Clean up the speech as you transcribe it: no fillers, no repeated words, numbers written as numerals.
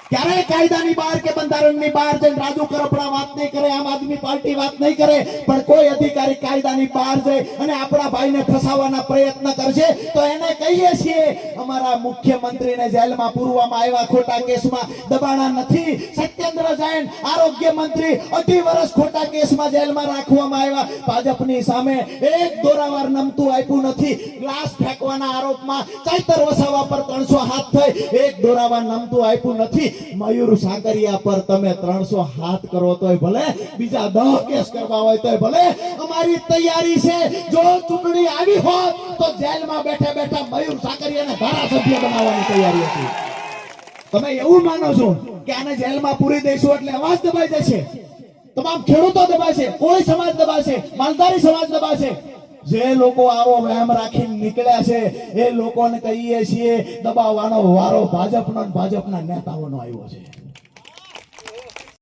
ક્યારે કાયદાની બહાર કે બંધારણની બહાર જઈને રાજુ કરપડા વાત નહીં કરે, આમ આદમી પાર્ટી વાત નહીં કરે, પણ કોઈ અધિકારી કાયદાની બહાર જાય અને આપણા ભાઈને ફસાવવાના પ્રયત્ન કરશે તો એને કહીએ છીએ અમારા મુખ્યમંત્રીને જેલમાં પૂરવામાં આવ્યા ખોટા કેસમાં, દબાણા નથી. સત્યેન્દ્ર જૈન આરોગ્ય મંત્રી 2.5 વર્ષ ખોટા કેસમાં જેલમાં રાખવામાં આવ્યા. ભાજપની સામે એક દોરાવાર નમતું આપ્યું નથી. ગ્લાસ ફેંકવાના આરોપમાં ચૈતર વસાવા પર 300 હાથ થઈ, એક દોરાવાર નમતું આપ્યું નથી. મયુર સાકરિયા પર તમે 300 હાથ કરો તોય ભલે, બીજા 10 કેસ કરવા હોય તોય ભલે, અમારી તૈયારી છે. જો ચૂંટણી આવી હોત તો જેલમાં બેઠા બેઠા મયુર સાકરિયાને ધારાસભ્ય બનાવવાની તૈયારી હતી. તમે એવું માનો છો કે આને જેલમાં પૂરી દઈશું એટલે અવાજ દબાઈ જશે? તમામ ખેડૂતો દબાશે, કોઈ સમાજ દબાશે, માલધારી સમાજ દબાશે. જે લોકો આવો વહેમ રાખીને નીકળ્યા છે એ લોકોને કહીએ છીએ દબાવવાનો વારો ભાજપનો, ભાજપના નેતાઓનો આવ્યો છે.